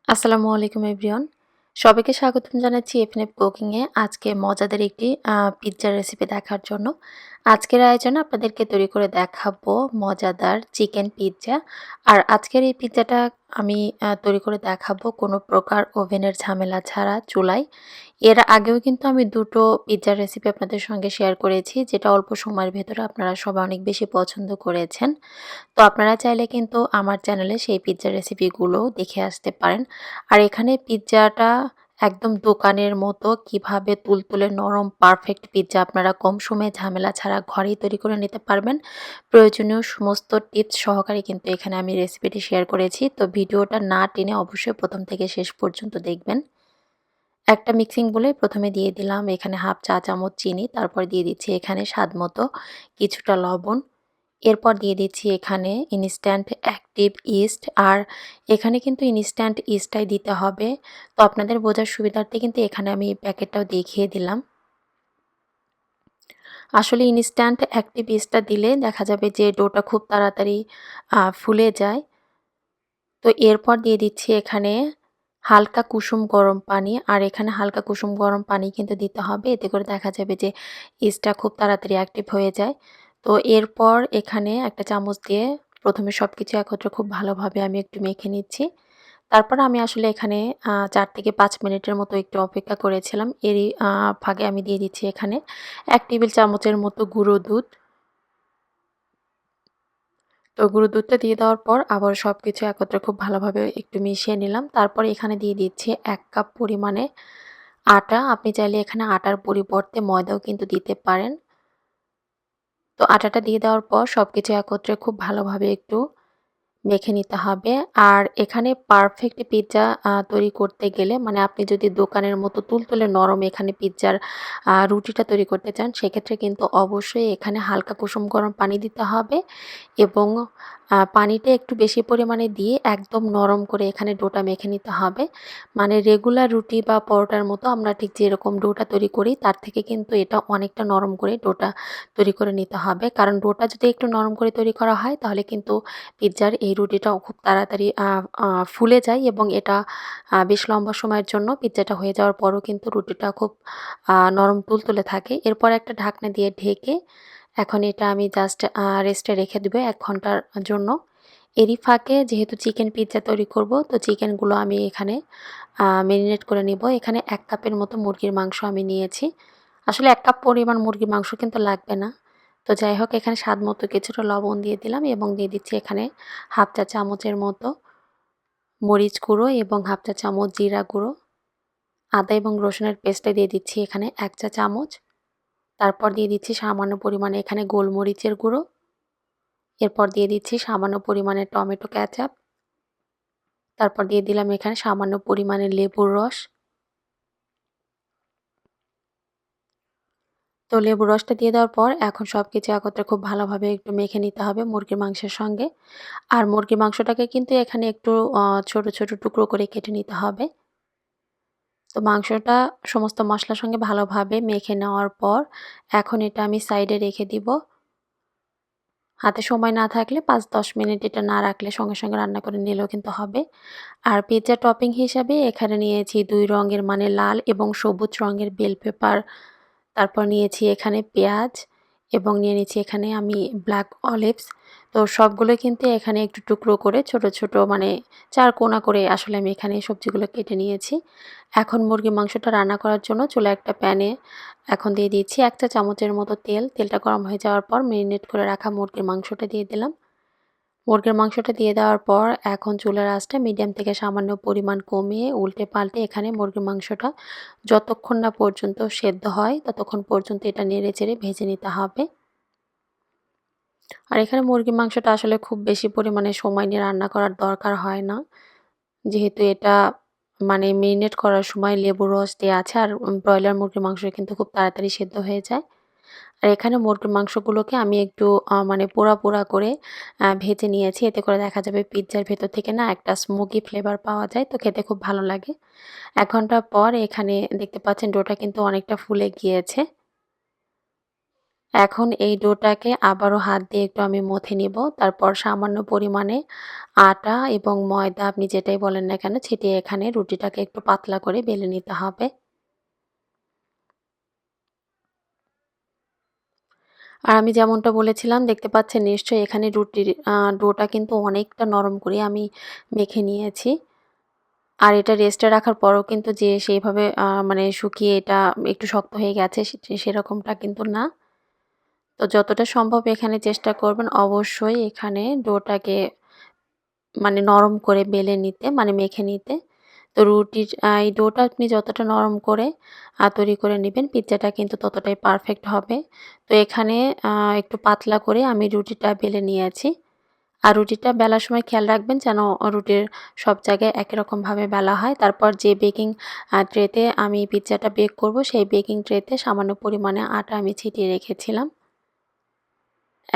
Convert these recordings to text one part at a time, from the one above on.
আসসালামুআলাইকুম everyone. সবাইকে স্বাগতম জানাচ্ছি এফএনএফ কুকিং এ। আজকে মজাদার একটি পিজ্জার রেসিপি দেখার জন্য। আজকের আয়োজনে আপনাদেরকে তৈরি করে দেখাবো মজাদার চিকেন পিজ্জা। আর আজকের এই পিজ্জাটা আমি তৈরি করে দেখাবো কোনো প্রকার ওভেনের ঝামেলা ছাড়া চুলায়। এর আগেও কিন্তু আমি ২ টো পিজ্জার রেসিপি আপনাদের সঙ্গে শেয়ার করেছি, যেটা অল্প সময়ের ভেতরে আপনারা সবাই অনেক বেশি পছন্দ করেছেন। তো আপনারা চাইলে কিন্তু আমার চ্যানেলে সেই পিজ্জার রেসিপিগুলো দেখে আসতে পারেন। আর এখানে পিজ্জাটা একদম দোকানের মতো কিভাবে তুলতুলে নরম পারফেক্ট পিজ্জা আপনারা কম সময়ে ঝামেলা ছাড়া ঘরেই তৈরি করে নিতে পারবেন। প্রয়োজনীয় সমস্ত টিপস সহকারে কিন্তু এখানে আমি রেসিপিটি শেয়ার করেছি। তো ভিডিওটা না টেনে অবশ্যই প্রথম থেকে শেষ পর্যন্ত দেখবেন। একটা মিক্সিং বলে প্রথমে দিয়ে দিলাম এখানে 1/2 চা চামচ চিনি, তারপর দিয়ে দিচ্ছি এখানে স্বাদমতো কিছুটা লবণ। এরপর দিয়ে দিচ্ছি এখানে ইনস্ট্যান্ট অ্যাক্টিভ ইস্ট। আর এখানে কিন্তু ইনস্ট্যান্ট ইস্টটাই দিতে হবে। তো আপনাদের বোঝার সুবিধার্থে কিন্তু এখানে আমি প্যাকেটটাও দেখিয়ে দিলাম। আসলে ইনস্ট্যান্ট অ্যাক্টিভ ইস্টটা দিলে দেখা যাবে যে ডোটা খুব তাড়াতাড়ি ফুলে যায়। তো এরপর দিয়ে দিচ্ছি এখানে হালকা কুসুম গরম পানি। আর এখানে হালকা কুসুম গরম পানি কিন্তু দিতে হবে, এতে করে দেখা যাবে যে ইস্টটা খুব তাড়াতাড়ি অ্যাক্টিভ হয়ে যায়। তো এরপর এখানে একটা চামচ দিয়ে প্রথমে সবকিছু একত্রে খুব ভালোভাবে আমি একটু মেখে নিচ্ছি। তারপর আমি আসলে এখানে ৪ থেকে ৫ মিনিটের মতো একটু অপেক্ষা করেছিলাম। এরই ফাঁকে আমি দিয়ে দিচ্ছি এখানে ১ টেবিল চামচের মতো গুঁড়ো দুধ। তো গুঁড়ো দুধটা দিয়ে দেওয়ার পর আবার সবকিছু একত্রে খুব ভালোভাবে একটু মিশিয়ে নিলাম। তারপর এখানে দিয়ে দিচ্ছি ১ কাপ পরিমাণে আটা। আপনি চাইলে এখানে আটার পরিবর্তে ময়দাও কিন্তু দিতে পারেন। তো আটাটা দিয়ে দেওয়ার পর সবকিছু একত্রে খুব ভালোভাবে একটু মেখে নিতে হবে। আর এখানে পারফেক্ট পিজ্জা তৈরি করতে গেলে, মানে আপনি যদি দোকানের মতো তুলতুলে নরম এখানে পিজ্জার রুটিটা তৈরি করতে চান, সেক্ষেত্রে কিন্তু অবশ্যই এখানে হালকা কুসুম গরম পানি দিতে হবে এবং পানিটা একটু বেশি পরিমাণে দিয়ে একদম নরম করে এখানে ডোটা মেখে নিতে হবে। মানে রেগুলার রুটি বা পরোটার মতো আমরা ঠিক যেরকম ডোটা তৈরি করি, তার থেকে কিন্তু এটা অনেকটা নরম করে ডোটা তৈরি করে নিতে হবে। কারণ ডোটা যদি একটু নরম করে তৈরি করা হয়, তাহলে কিন্তু পিজ্জার এই রুটিটাও খুব তাড়াতাড়ি ফুলে যায় এবং এটা বেশ লম্বা সময়ের জন্য পিজ্জাটা হয়ে যাওয়ার পরও কিন্তু রুটিটা খুব নরম তুলতুলে থাকে। এরপর একটা ঢাকনা দিয়ে ঢেকে এখন এটা আমি জাস্ট রেস্টে রেখে দেব ১ ঘন্টার জন্য। এরই ফাঁকে যেহেতু চিকেন পিজ্জা তৈরি করব, তো চিকেনগুলো আমি এখানে মেরিনেট করে নিব। এখানে ১ কাপের মতো মুরগির মাংস আমি নিয়েছি। আসলে ১ কাপ পরিমাণ মুরগির মাংস কিন্তু লাগবে না। তো যাই হোক, এখানে স্বাদমতো কিছুটা লবণ দিয়ে দিলাম এবং দিয়ে দিচ্ছি এখানে 1/2 চা চামচের মতো মরিচ গুঁড়ো এবং 1/2 চা চামচ জিরা গুঁড়ো। আদা এবং রসুনের পেস্টটা দিয়ে দিচ্ছি এখানে ১ চা চামচ। তারপর দিয়ে দিচ্ছি সামান্য পরিমাণে এখানে গোলমরিচের গুঁড়ো। এরপর দিয়ে দিচ্ছি সামান্য পরিমাণে টমেটো কেচাপ। তারপর দিয়ে দিলাম এখানে সামান্য পরিমাণে লেবুর রস। তো লেবুর রসটা দিয়ে দেওয়ার পর এখন সবকিছু একত্রে খুব ভালোভাবে একটু মেখে নিতে হবে মুরগির মাংসের সঙ্গে। আর মুরগির মাংসটাকে কিন্তু এখানে একটু ছোট, ছোট টুকরো করে কেটে নিতে হবে। তো মাংসটা সমস্ত মসলার সঙ্গে ভালোভাবে মেখে নেওয়ার পর এখন এটা আমি সাইডে রেখে দিব। হাতে সময় না থাকলে ৫-১০ মিনিট এটা না রাখলে সঙ্গে, সঙ্গে রান্না করে নিলেও কিন্তু হবে। আর পিজ্জা টপিং হিসাবে এখানে নিয়েছি ২ রঙের, মানে লাল এবং সবুজ রঙের বেল পেপার। তারপর নিয়েছি এখানে পেঁয়াজ এবং নিয়ে নিচ্ছি এখানে আমি ব্ল্যাক অলিভস। তো সবগুলো কিন্তু এখানে একটু টুকরো করে ছোট, ছোট, মানে ৪ কোনা করে আসলে আমি এখানে সবজিগুলো কেটে নিয়েছি। এখন মুরগির মাংসটা রান্না করার জন্য চুলায় একটা প্যানে এখন দিয়ে দিচ্ছি ১ চা চামচের মতো তেল। তেলটা গরম হয়ে যাওয়ার পর মেরিনেট করে রাখা মুরগির মাংসটা দিয়ে দিলাম। মুরগির মাংসটা দিয়ে দেওয়ার পর এখন চুলার আঁচটা মিডিয়াম থেকে সামান্য পরিমাণ কমিয়ে উল্টে পাল্টে এখানে মুরগির মাংসটা যতক্ষণ না পর্যন্ত সেদ্ধ হয় ততক্ষণ পর্যন্ত এটা নেড়ে চেড়ে ভেজে নিতে হবে। আর এখানে মুরগির মাংসটা আসলে খুব বেশি পরিমাণে সময় নিয়ে রান্না করার দরকার হয় না, যেহেতু এটা মানে মেরিনেট করার সময় লেবুর রস দেওয়া আছে। আর ব্রয়লার মুরগির মাংস কিন্তু খুব তাড়াতাড়ি সেদ্ধ হয়ে যায়। আর এখানে মুরগির মাংসগুলোকে আমি একটু মানে পোড়া, পোড়া করে ভেজে নিয়েছি। এতে করে দেখা যাবে পিজ্জার ভেতর থেকে না একটা স্মোকি ফ্লেভার পাওয়া যায়। তো খেতে খুব ভালো লাগে। ১ ঘন্টা পর এখানে দেখতে পাচ্ছেন ডোটা কিন্তু অনেকটা ফুলে গিয়েছে। এখন এই ডোটাকে আবারও হাত দিয়ে একটু আমি মথে নিব। তারপর সামান্য পরিমাণে আটা এবং ময়দা আপনি যেটাই বলেন না কেন ছিটিয়ে এখানে রুটিটাকে একটু পাতলা করে বেলে নিতে হবে। আর আমি যেমনটা বলেছিলাম দেখতে পাচ্ছেন নিশ্চয়ই এখানে রুটির ডোটা কিন্তু অনেকটা নরম করে আমি মেখে নিয়েছি। আর এটা রেস্টে রাখার পরেও কিন্তু যে সেইভাবে মানে শুকিয়ে এটা একটু শক্ত হয়ে গেছে সেরকমটা কিন্তু না। তো যতটা সম্ভব এখানে চেষ্টা করবেন অবশ্যই এখানে ডোটাকে মানে নরম করে বেলে নিতে মানে মেখে নিতে। তো রুটির এই ডোটা আপনি যতটা নরম করে তৈরি করে নিবেন পিজ্জাটা কিন্তু ততটাই পারফেক্ট হবে। তো এখানে একটু পাতলা করে আমি রুটিটা বেলে নিয়েছি। আর রুটিটা বেলার সময় খেয়াল রাখবেন যেন রুটির সব জায়গায় একই রকমভাবে বেলা হয়। তারপর যে বেকিং ট্রেতে আমি পিজ্জাটা বেক করব সেই বেকিং ট্রেতে সামান্য পরিমাণে আটা আমি ছিটিয়ে রেখেছিলাম।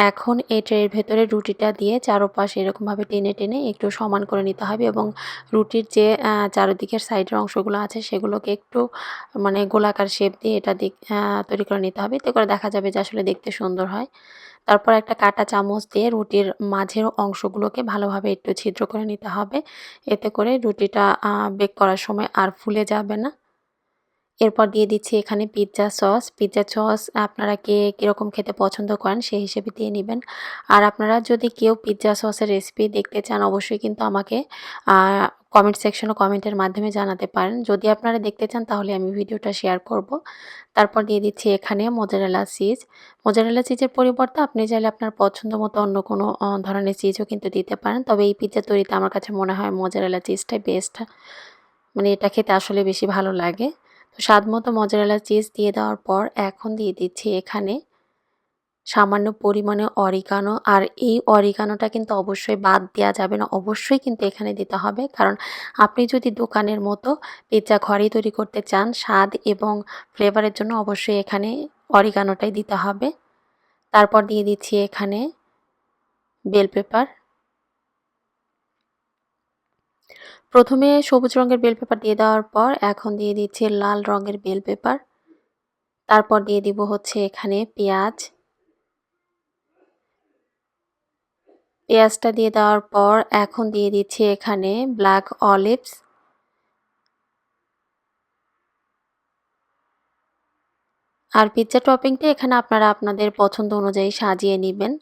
এখন এই ট্রের ভেতরে রুটিটা দিয়ে চারপাশে এরকমভাবে টেনে, টেনে একটু সমান করে নিতে হবে এবং রুটির যে চারদিকের সাইডের অংশগুলো আছে সেগুলোকে একটু মানে গোলাকার শেপ দিয়ে এটা তৈরি করে নিতে হবে। এতে করে দেখা যাবে যে আসলে দেখতে সুন্দর হয়। তারপর একটা কাঁটা চামচ দিয়ে রুটির মাঝের অংশগুলোকে ভালোভাবে একটু ছিদ্র করে নিতে হবে। এতে করে রুটিটা বেক করার সময় আর ফুলে যাবে না। এরপর দিয়ে দিচ্ছি এখানে পিজ্জা সস। পিজ্জা সস আপনারা কে কিরকম খেতে পছন্দ করেন সেই হিসেবে দিয়ে নিবেন। আর আপনারা যদি কেউ পিজ্জা সসের রেসিপি দেখতে চান অবশ্যই কিন্তু আমাকে আ কমেন্ট সেকশনে কমেন্টের মাধ্যমে জানাতে পারেন। যদি আপনারা দেখতে চান তাহলে আমি ভিডিওটা শেয়ার করব। তারপর দিয়ে দিচ্ছি এখানে মোজারেলা চিজ। মোজারেলা চিজের পরিবর্তে আপনি চাইলে আপনার পছন্দ মতো অন্য কোনো ধরনের চিজও কিন্তু দিতে পারেন। তবে এই পিজ্জা তৈরিতে আমার কাছে মনে হয় মোজারেলা চিজটাই বেস্ট। মানে এটা খেতে আসলে বেশি ভালো লাগে। তো স্বাদমতো মোজারেলা চিজ দিয়ে দেওয়ার পর এখন দিয়ে দিচ্ছি এখানে সামান্য পরিমাণে অরিগানো। আর এই অরিগানোটা কিন্তু অবশ্যই বাদ দেওয়া যাবে না। অবশ্যই কিন্তু এখানে দিতে হবে। কারণ আপনি যদি দোকানের মতো পিজ্জা ঘরেই তৈরি করতে চান স্বাদ এবং ফ্লেভারের জন্য অবশ্যই এখানে অরিগানোটাই দিতে হবে। তারপর দিয়ে দিচ্ছি এখানে বেল পেপার। প্রথমে সবুজ রঙের বেল পেপার দিয়ে দেওয়ার পর এখন দিয়ে দিচ্ছি লাল রঙের বেল পেপার। তারপর দিয়ে দিব হচ্ছে এখানে পেঁয়াজ। পেঁয়াজটা দিয়ে দেওয়ার পর এখন দিয়ে দিচ্ছি এখানে ব্ল্যাক অলিভস। আর পিজ্জা টপিংটা এখানে আপনারা আপনাদের পছন্দ অনুযায়ী সাজিয়ে নিবেন।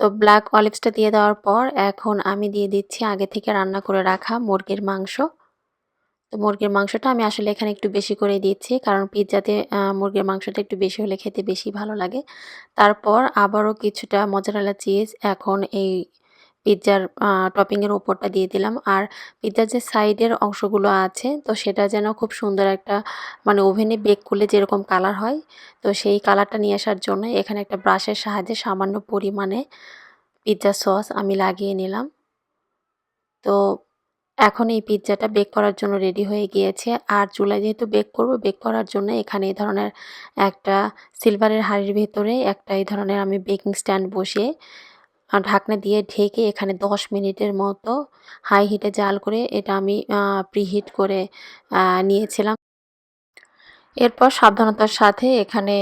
তো ব্ল্যাক অলিভসটা দিয়ে দেওয়ার পর এখন আমি দিয়ে দিচ্ছি আগে থেকে রান্না করে রাখা মুরগির মাংস। তো মুরগির মাংসটা আমি আসলে এখানে একটু বেশি করে দিচ্ছি কারণ পিজ্জাতে মুরগির মাংসটা একটু বেশি হলে খেতে বেশি ভালো লাগে। তারপর আবারও কিছুটা মোজারেলা চিজ এখন এই পিজ্জার টপিংয়ের উপরটা দিয়ে দিলাম। আর পিজ্জার যে সাইডের অংশগুলো আছে তো সেটা যেন খুব সুন্দর একটা মানে ওভেনে বেক করলে যেরকম কালার হয় তো সেই কালারটা নিয়ে আসার জন্য এখানে একটা ব্রাশের সাহায্যে সামান্য পরিমাণে পিজ্জা সস আমি লাগিয়ে নিলাম। তো এখন এই পিজ্জাটা বেক করার জন্য রেডি হয়ে গিয়েছে। আর চুলায় যেহেতু বেক করব, বেক করার জন্য এখানে এই ধরনের একটা সিলভারের হাঁড়ির ভেতরে একটা এই ধরনের আমি বেকিং স্ট্যান্ড বসিয়ে ঢাকনা দিয়ে ঢেকে এখানে ১০ মিনিটের মতো হাই হিটে জাল করে এটা আমি প্রিহিট করে নিয়েছিলাম। এরপর সাবধানতার সাথে এখানে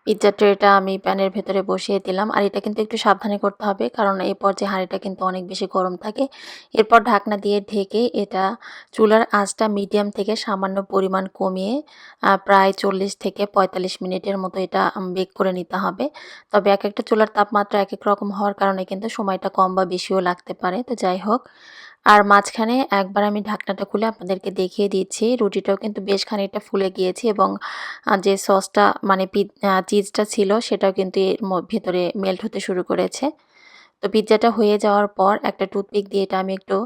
পিজ্জার ট্রেটা আমি প্যানের ভেতরে বসিয়ে দিলাম। আর এটা কিন্তু একটু সাবধানে করতে হবে কারণ এই পর্যায়ে হাঁড়িটা কিন্তু অনেক বেশি গরম থাকে। এরপর ঢাকনা দিয়ে ঢেকে এটা চুলার আঁচটা মিডিয়াম থেকে সামান্য পরিমাণ কমিয়ে প্রায় ৪০ থেকে ৪৫ মিনিটের মতো এটা বেক করে নিতে হবে। তবে একেকটা চুলার তাপমাত্রা একেক রকম হওয়ার কারণে কিন্তু সময়টা কম বা বেশিও লাগতে পারে। তো যাই হোক। আর মাঝখানে একবার আমি ঢাকনাটা খুলে আপনাদেরকে দেখিয়ে দিচ্ছি। রুটিটাও কিন্তু বেশ খানিকটা ফুলে গিয়েছে এবং যে সসটা মানে চিজটা ছিল সেটাও কিন্তু এর ভেতরে মেল্ট হতে শুরু করেছে। তো পিজ্জাটা হয়ে যাওয়ার পর একটা টুথপিক দিয়ে এটা আমি একটু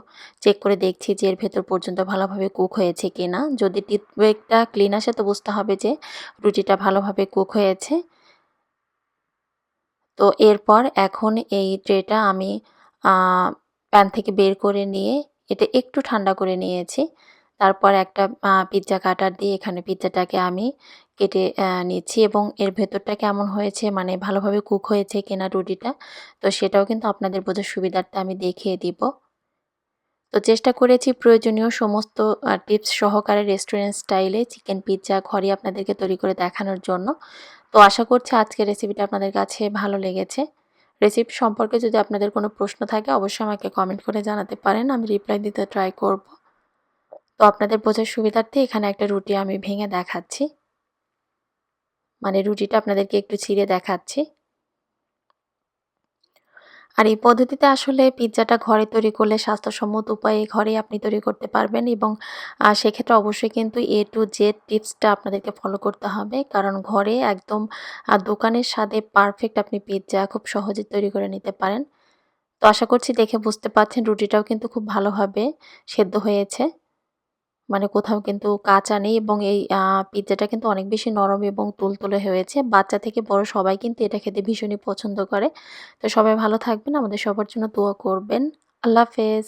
চেক করে দেখছি যে এর ভেতর পর্যন্ত ভালোভাবে কুক হয়েছে কিনা। যদি টুথপিকটা ক্লিন আসে তো বুঝতে হবে যে রুটিটা ভালোভাবে কুক হয়েছে। তো এরপর এখন এই ট্রেটা আমি আ প্যান থেকে বের করে নিয়ে এটা একটু ঠান্ডা করে নিয়েছি। তারপর একটা পিজ্জা কাটার দিয়ে এখানে পিজ্জাটাকে আমি কেটে নিচ্ছি এবং এর ভেতরটা কেমন হয়েছে মানে ভালোভাবে কুক হয়েছে কিনা রুটিটা তো সেটাও কিন্তু আপনাদের বোঝার সুবিধার্থে আমি দেখিয়ে দিব। তো চেষ্টা করেছি প্রয়োজনীয় সমস্ত টিপস সহকারে রেস্টুরেন্ট স্টাইলে চিকেন পিজ্জা ঘরে আপনাদেরকে তৈরি করে দেখানোর জন্য। তো আশা করছি আজকের রেসিপিটা আপনাদের কাছে ভালো লেগেছে। রেসিপি সম্পর্কে যদি আপনাদের কোনো প্রশ্ন থাকে অবশ্যই আমাকে কমেন্ট করে জানাতে পারেন। আমি রিপ্লাই দিতে ট্রাই করব। তো আপনাদের বোঝার সুবিধার্থে এখানে একটা রুটি আমি ভেঙে দেখাচ্ছি। মানে রুটিটা আপনাদেরকে একটু ছিঁড়ে দেখাচ্ছি। আর এই পদ্ধতিতে আসলে পিজ্জাটা ঘরে তৈরি করলে স্বাস্থ্যসম্মত উপায়ে ঘরেই আপনি তৈরি করতে পারবেন এবং সেক্ষেত্রে অবশ্যই কিন্তু A to Z টিপসটা আপনাদেরকে ফলো করতে হবে। কারণ ঘরে একদম দোকানের স্বাদে পারফেক্ট আপনি পিজ্জা খুব সহজে তৈরি করে নিতে পারেন। তো আশা করছি দেখে বুঝতে পারছেন রুটিটাও কিন্তু খুব ভালোভাবে সেদ্ধ হয়েছে। মানে কোথাও কিন্তু কাঁচা নেই এবং এই পিজ্জাটা কিন্তু অনেক বেশি নরম এবং তুলতুলে হয়েছে। বাচ্চা থেকে বড় সবাই কিন্তু এটা খেতে ভীষণই পছন্দ করে। তো সবাই ভালো থাকবেন। আমাদের সবার জন্য দোয়া করবেন। আল্লাহ হাফেজ।